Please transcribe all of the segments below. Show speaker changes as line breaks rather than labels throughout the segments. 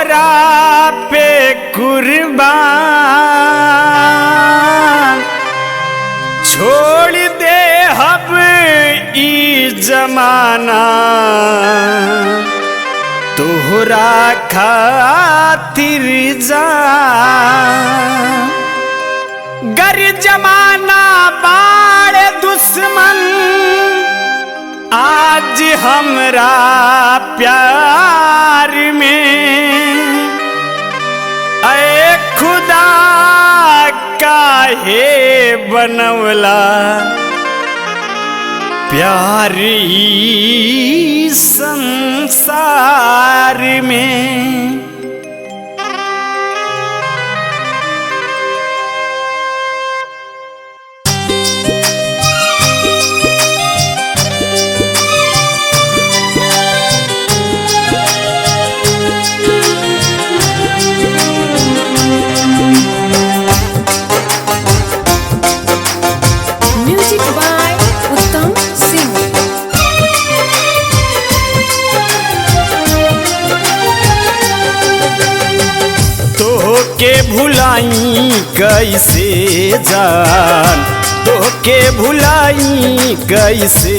तोहरा पे कुर्बान छोड़ दे हब ई जमाना तोहरा खातिर जान गर जमाना बाड़ दुश्मन आज हमरा प्यार में ऐ खुदा काहे बनवला प्यार ई संसार में। के भुलाई कैसे जान तोहके भुलाई कैसे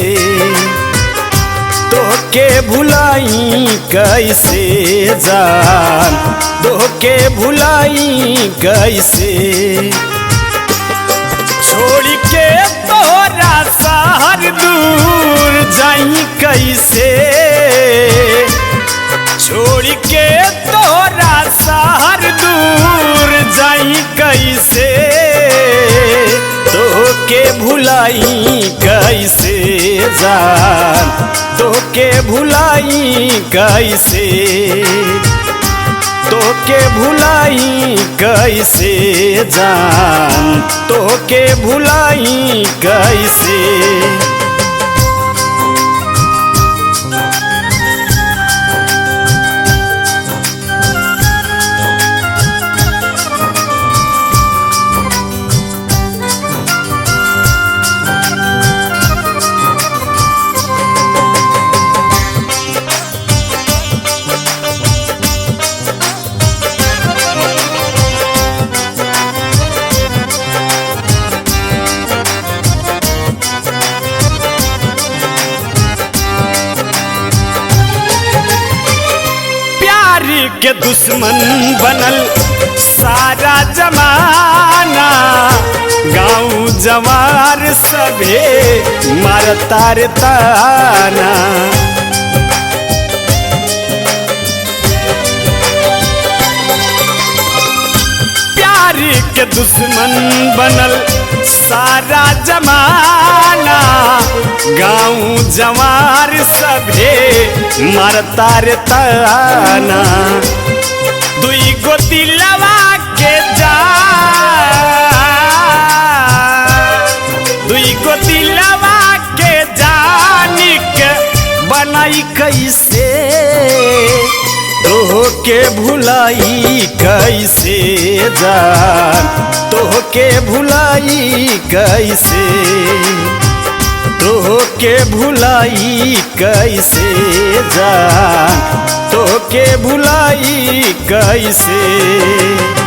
तोहके भुलाई कैसे जान तोहके भुलाई कैसे छोड़ के तोरा शहर दूर जाई कैसे छोड़ के तोरा शहर दूर जाई कैसे तोहके भुलाई कैसे जान तोहके भुलाई कैसे तोहके भुलाई कैसे जान तोहके भुलाई कैसे। के दुश्मन बनल सारा जमाना गाँव जवार सभे मारता रे ताना प्यार के दुश्मन बनल सारा जमाना गाँव जवार सभे मारता रे ताना दुई गो दिलवा के दुई गो दिलवा के जानिक बनाई कैसे तोहके भुलाई कैसे जान तोहके भुलाई कैसे तोहके भुलाई कैसे जान तोहके भुलाई कैसे।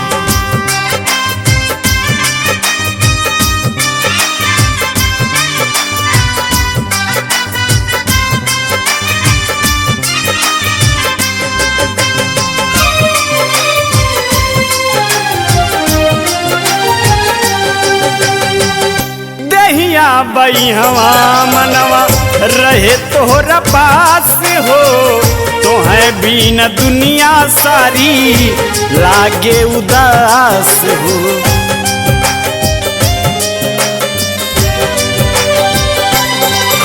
बैहवा मनवा रहे तोहरा पास हो तोहें बिना दुनिया सारी लागे उदास हो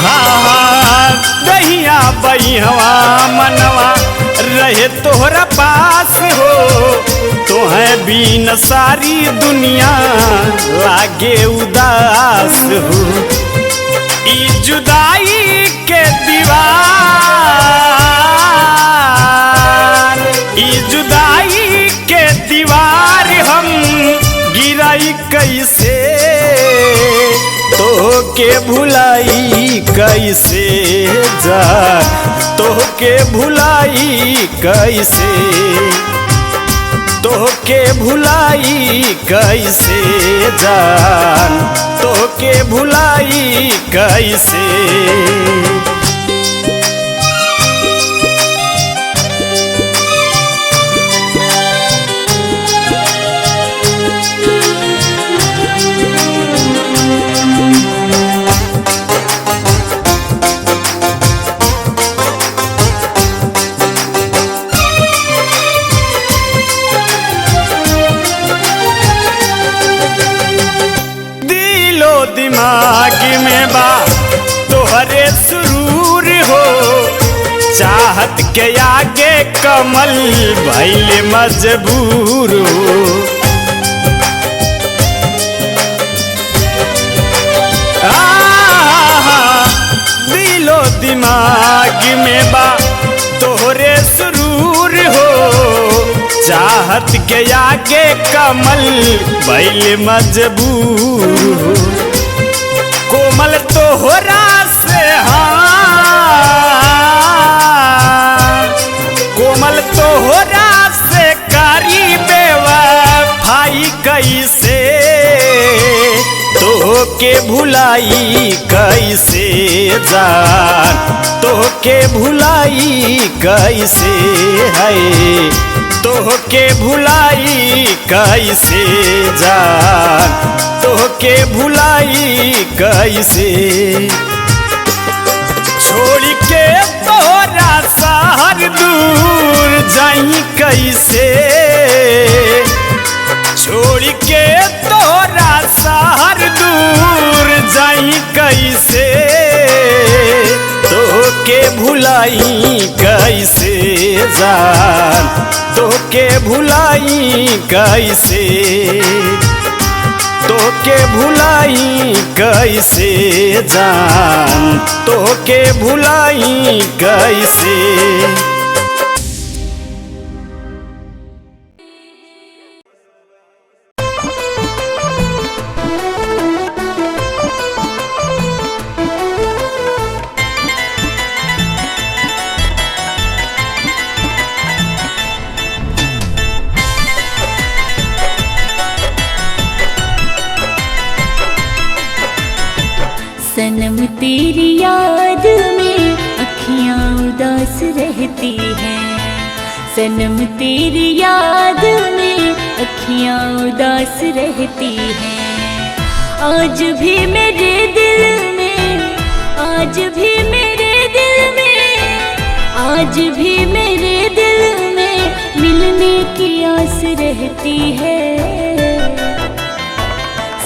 हाँ दहिया बैहवा मनवा रहे तोहरा पास हो तोहें बिना सारी दुनिया लागे उदास हो ई जुदाई के दीवार ई जुदाई के दीवार हम गिराई कैसे तोहके भुलाई कैसे जा तोहके भुलाई कैसे तोहके भुलाई कैसे जान, तोहके भुलाई कैसे। दिमाग में बा तोहरे सुरूर हो, चाहत के आगे कमल भइले मजबूर हो। दिलो दिमाग में बा तोहरे सुरूर हो, चाहत के आगे कमल भइले मजबूर हो। कोमल तोहरा से कोमल तोहरा से कारी बेवफाई कैसे, तोहके भुलाई कैसे जान, तोहके भुलाई कैसे है, तोहके भुलाई कैसे जान, तोहके भुलाई कैसे। छोड़ के तोरा शहर दूर जाई कैसे, छोड़ के तोरा शहर दूर जाई कैसे, तोहके भुलाई कैसे जान, तोहके भुलाई कैसे, तोहके भुलाई कैसे जान, तोहके भुलाई कैसे।
सनम तेरी याद में अखियाँ उदास रहती हैं, सनम तेरी याद में अखियाँ उदास रहती हैं। आज भी मेरे दिल में, आज भी मेरे दिल में, आज भी मेरे दिल में मिलने की आस रहती है।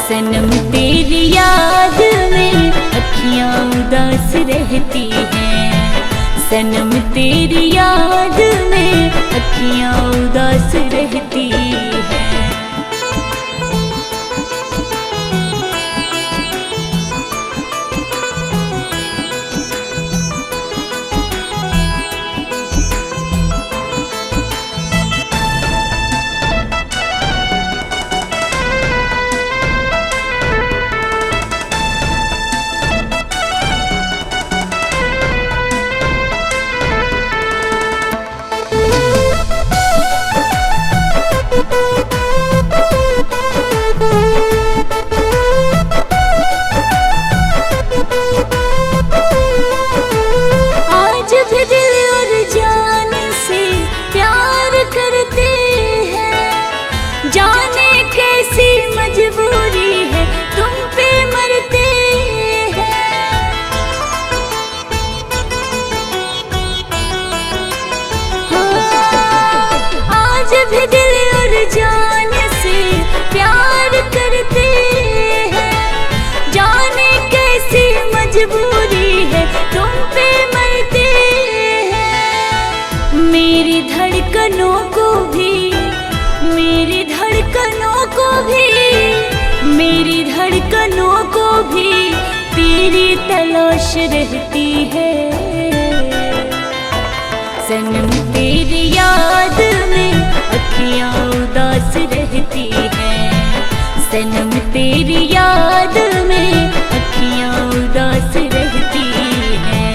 सनम तेरी याद में अखियाँ उदास रहती हैं, सनम तेरी याद में अखियाँ उदास रहती हैं। धड़कनों को भी, मेरी धड़कनों को भी, मेरी धड़कनों को भी तेरी तलाश रहती है। सनम तेरी याद में अखियाँ उदास रहती हैं, सनम तेरी याद में अखियाँ उदास रहती हैं।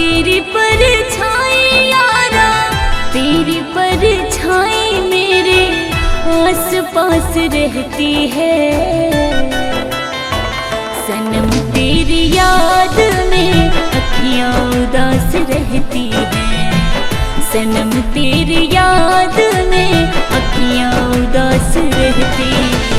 तेरी परछाई यारा, तेरी परछाई मेरे आस पास रहती है। सनम तेरी याद में अखियाँ उदास रहती हैं। सनम तेरी याद में अखियाँ उदास रहती हैं।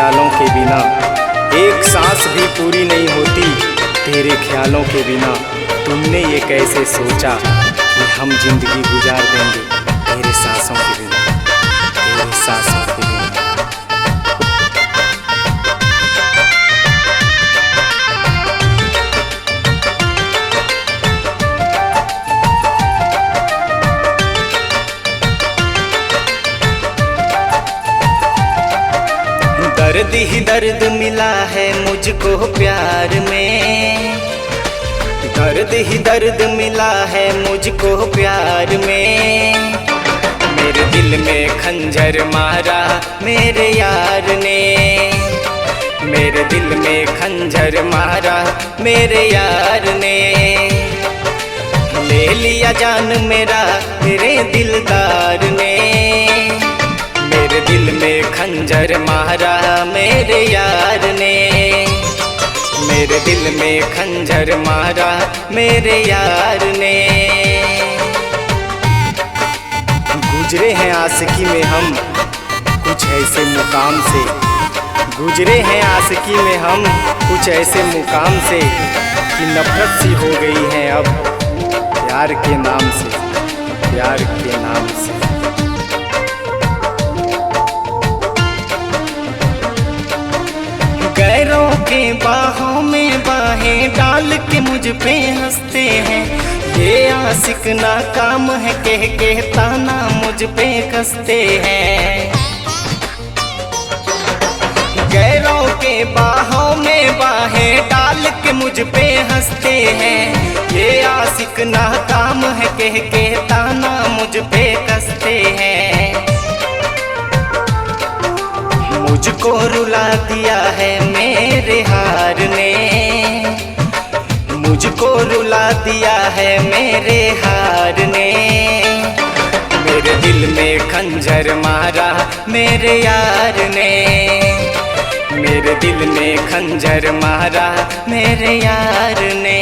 ख्यालों के बिना एक सांस भी पूरी नहीं होती। तेरे ख्यालों के बिना तुमने ये कैसे सोचा कि हम जिंदगी गुजार देंगे तेरे सांसों के बिना, तेरे सांसों के बिना। दर्द ही दर्द मिला है मुझको प्यार में, दर्द ही दर्द मिला है मुझको प्यार में। मेरे दिल में खंजर मारा मेरे यार ने, मेरे दिल में खंजर मारा मेरे यार ने। ले लिया जान मेरा मेरे दिलदार ने, मेरे दिल में खंजर मारा मेरे यार ने, मेरे दिल में खंजर मारा मेरे यार ने। गुजरे हैं आशिकी में हम कुछ ऐसे मुकाम से, गुजरे हैं आशिकी में हम कुछ ऐसे मुकाम से कि नफरत सी हो गई है अब प्यार के नाम से, प्यार के नाम से। गैरों के बाहों में बाहें डाल के मुझ पे हंसते हैं, ये आशिक नाकाम है कह के ताना मुझ पे कसते हैं। गैरों के बाहों में बाहें डाल के मुझ पे हंसते हैं, ये आशिक नाकाम है कह के ताना मुझ पे कसते हैं। मुझको रुला दिया है मेरे हार ने, मुझको रुला दिया है मेरे हार ने। मेरे दिल में खंजर मारा मेरे यार ने, मेरे दिल में खंजर मारा मेरे यार ने।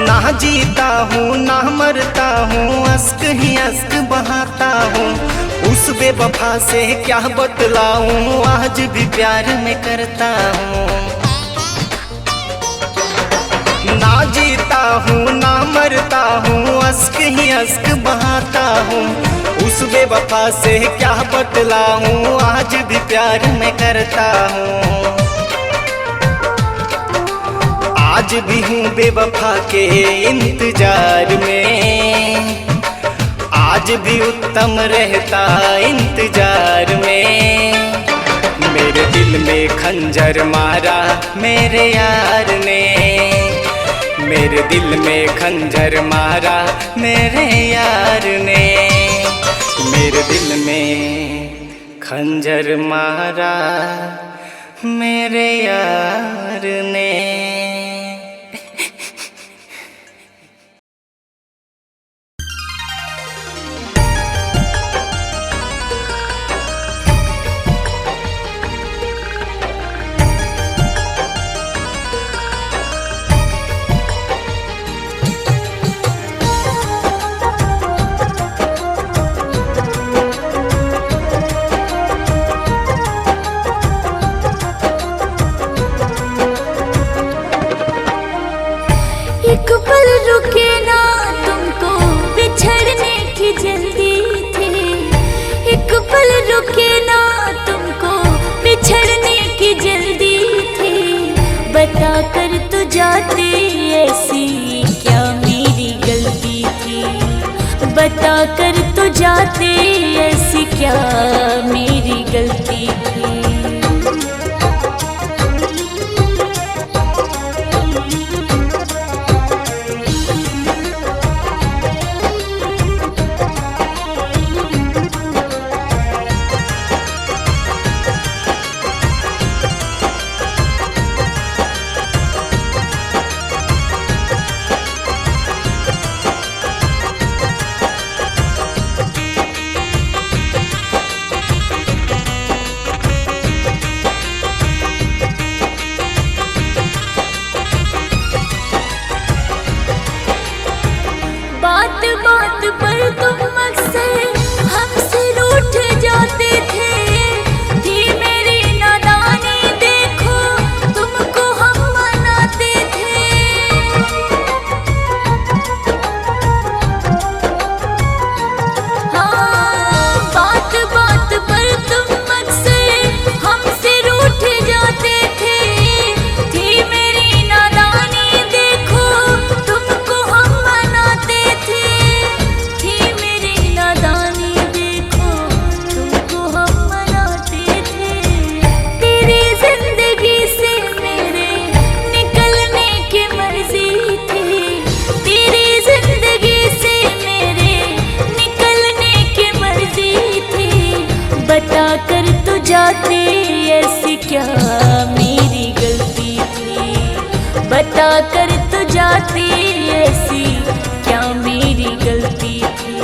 ना जीता हूँ ना मरता हूँ, अश्क ही अश्क बहाता हूँ। उस बेवफा से क्या बतलाऊं, आज भी प्यार में करता हूँ। ना जीता हूँ ना मरता हूँ, अश्क ही अश्क बहाता हूँ। उस बेवफा से क्या बतलाऊं, आज भी प्यार में करता हूँ। आज भी हूँ बेवफा के इंतजार में, आज भी उत्तम रहता इंतजार में। मेरे दिल में खंजर मारा मेरे यार ने, मेरे दिल में खंजर मारा मेरे यार ने। मेरे दिल में खंजर मारा मेरे यार ने।
एक पल रुके ना तुमको बिछड़ने की जल्दी थी, एक पल रुके ना तुमको बिछड़ने की जल्दी थी। बता कर तो जाते ऐसी क्या मेरी गलती थी, बता कर तो जाते ऐसी क्या मेरी गलती थी। जाते, ऐसी क्या मेरी गलती थी। बता कर तू जाती, ऐसी क्या मेरी गलती थी।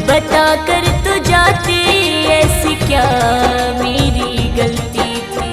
बता कर तू जाती, ऐसी क्या मेरी गलती थी।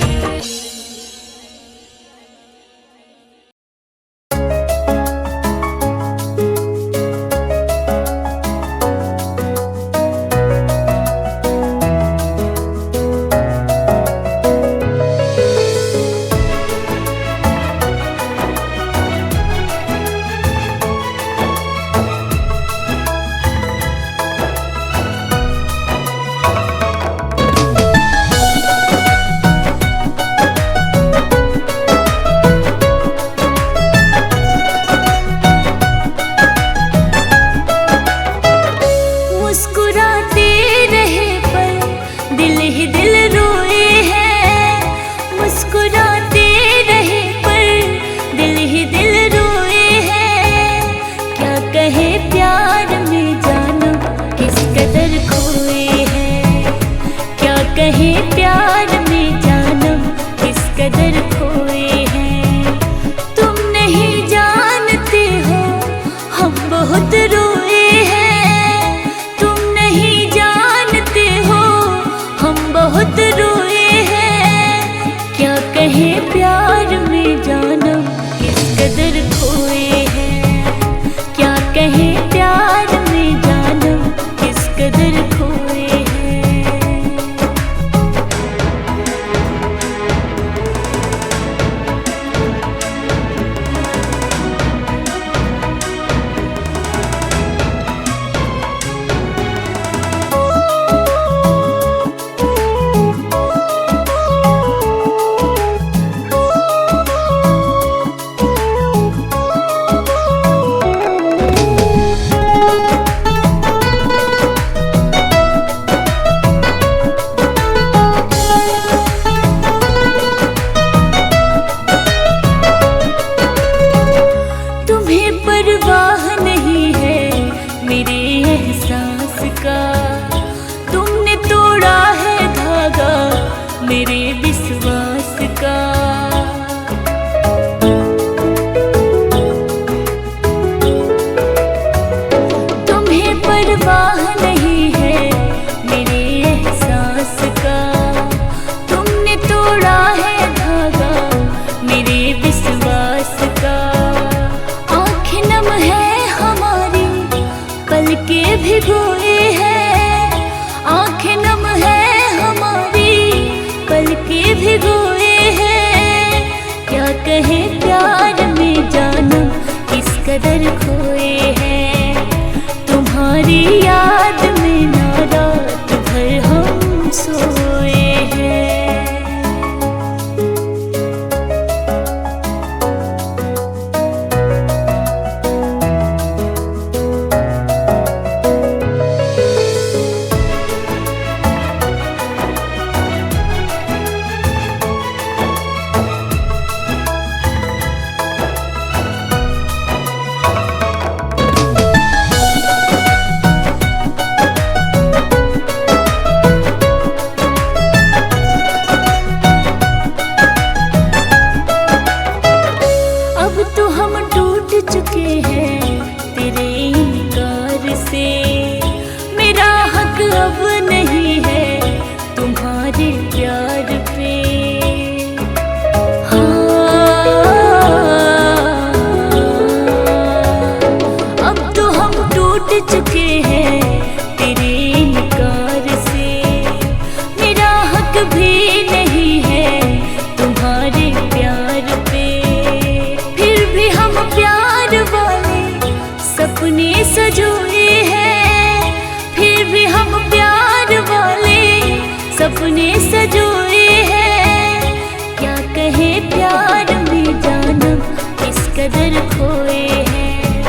सपने सजोए हैं, क्या कहे प्यार में जानम किस कदर खोए हैं।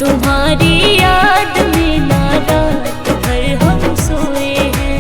तुम्हारी याद में ना रात भर हम सोए हैं।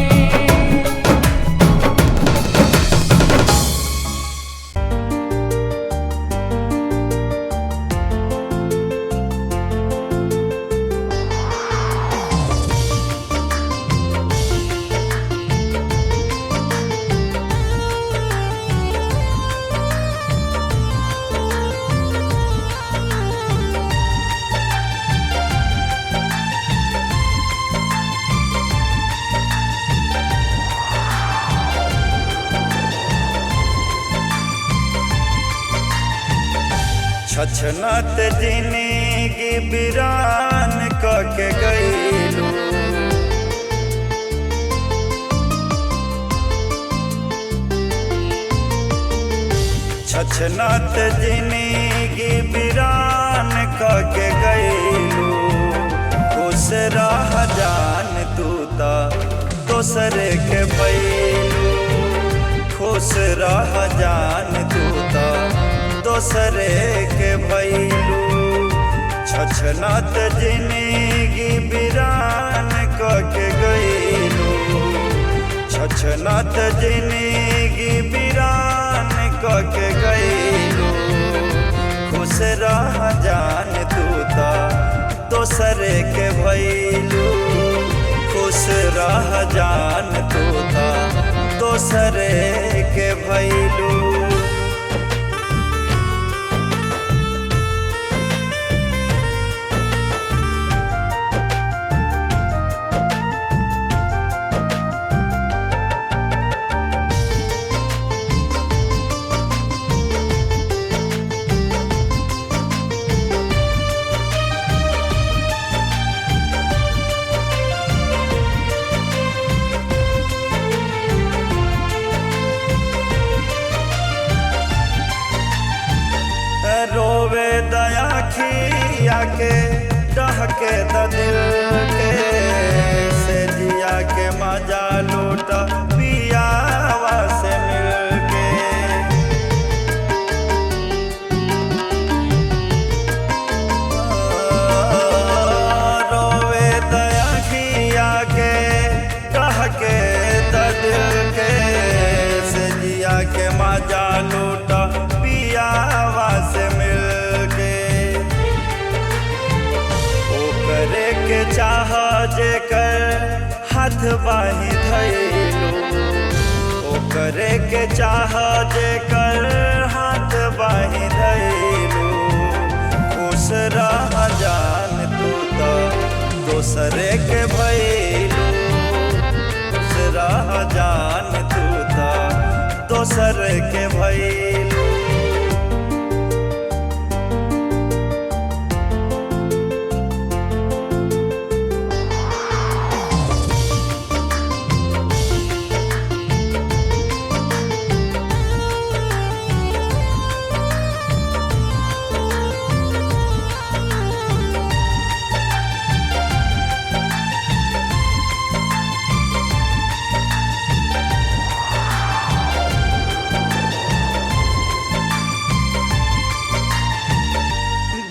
छछनत जिंदगी बिरान कके गईलू, छछनत जिंदगी बिरान कके गईलू। खुश रह जान तू ता दोसरे के भईलू, खुश रह जान तू ता दोसरे के भईलू। छछनत जिंदगी बिरान कके गईलू, छछनत जिंदगी बिरान कके गईलू। खुश रह जान तू ता दोसरे के भईलू, खुश रह जान तू ता दोसरे के भईलू। रोवे दया खिया के डहके द दिल के, से जिया के मजा लूटा पियावा से मिलके। रोवे दया खिया के डहके द दिल के, से जिया के मजा लूटा पियावा से मिलके। ओकरे के चाह जेकर हाथ बाही धैलू, ओकरे के चाह जेकर हाथ बाही धैलू। खुश रह जान तू ता दोसरे के भईलू, खुश रह जान तू ता दोसरे के भईलू।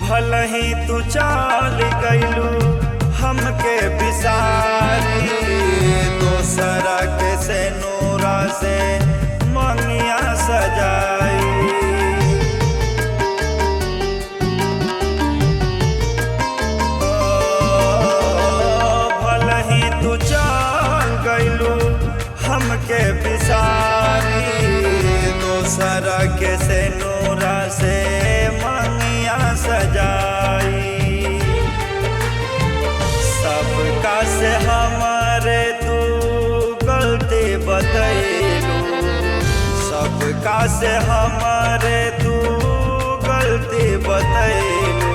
भलही तू चाल गईलू हमके बिसारी, दोसरा के से नूरा से मंगिया सजाई। भलही तू चाल गईलू हमके बिसारी, दोसरा के से नूरा से मंगिया सजाई। सबका से हमारे तू गलती बतैलू, सबका से हमारे तू गलती बतैलू।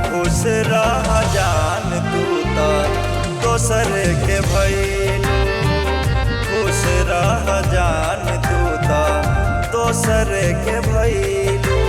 खुश रह जान तू ता दोसर के भईलू, खुश रह जान तू ता दोसर के भईलू।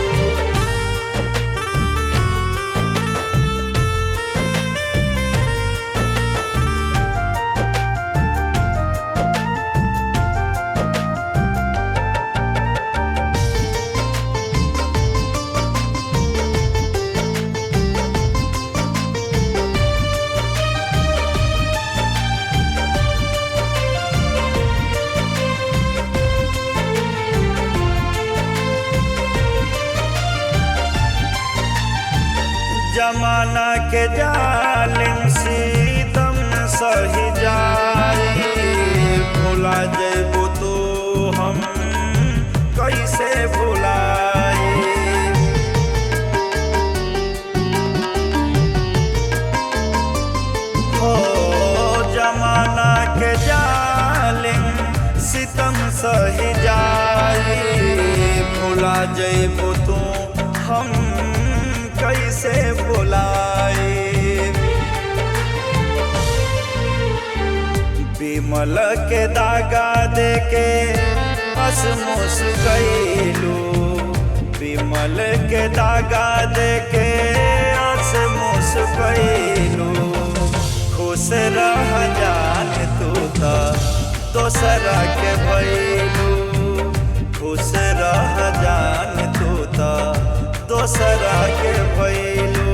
जमाना के जालिम सीतम सही जाई, भुला जइबो तो हम कैसे भुलाई। हो जमाना के जालिम सितम सही जाई, भुला जइबो तो हम कैसे भुलाई। बिमल के दागा देके असमुस गईलू, बिमल के दागा देके असमुस गईलू। खुश रह जान तू त दोसरा के भइलू, खुश रह जान तू त दोसरा के भइलू।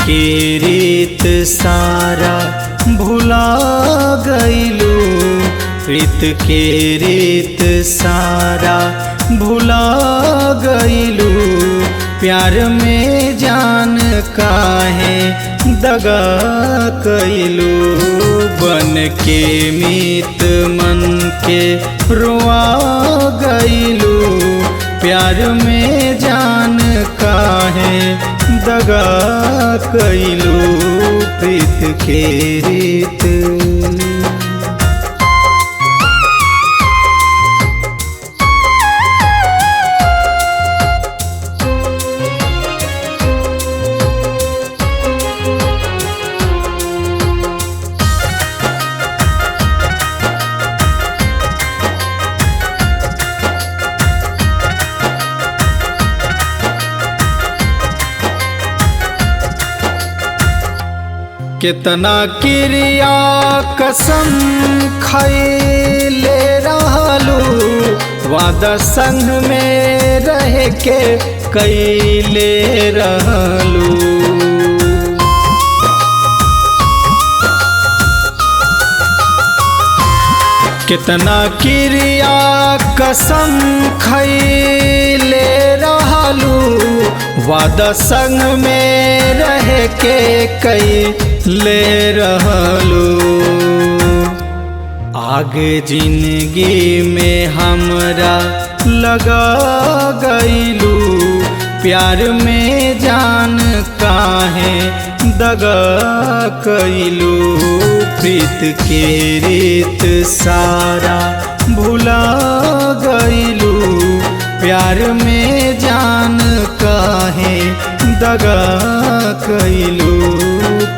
के रीत सारा भुला गईलू, प्रीत के रीत सारा भुला गईलू, प्यार में जान काहे दगा कईलू, बन के मीत मन के रोआ गईलू, प्यार में जान काहे दगा कईलू, प्रीत के रीत। कितना क्रिया कसम खैले रहलू, वादा संग में रह के कैले रहलू, कितना क्रिया कसम खैले रहलू, वादा संग में रह के कैले रहलू, आगे जिंदगी में हमरा लगा गईलू, प्यार में जान काहे दगा कईलू, प्रीत के रीत सारा भुला गईलू, प्यार में जान काहे दगा कईलू,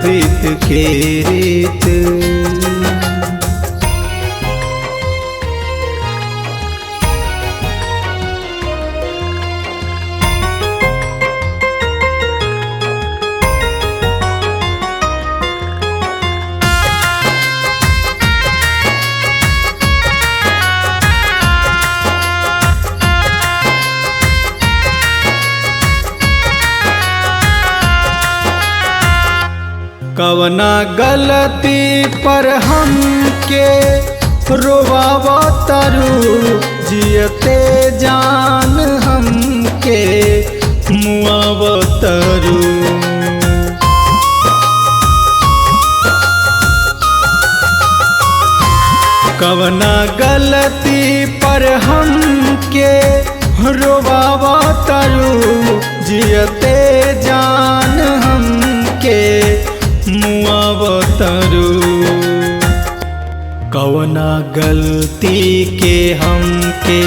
प्रीत के रीत। कवना गलती पर हमके रोवावतरू, जियते जान हमके मुआवतरू, कवना गलती पर हमके रोवावतरू, जियते जान हमके मुआवतरू, कवना गलती के हमके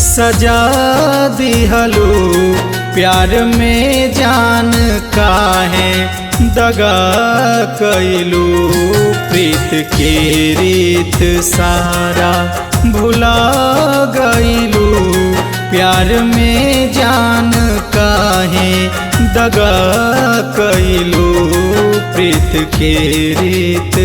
सजा दिहलू, प्यार में जान काहे दगा कईलू, प्रीत के रीत सारा भुला गईलू, प्यार में जान काहे दगा कईलू, प्रीत के रीत।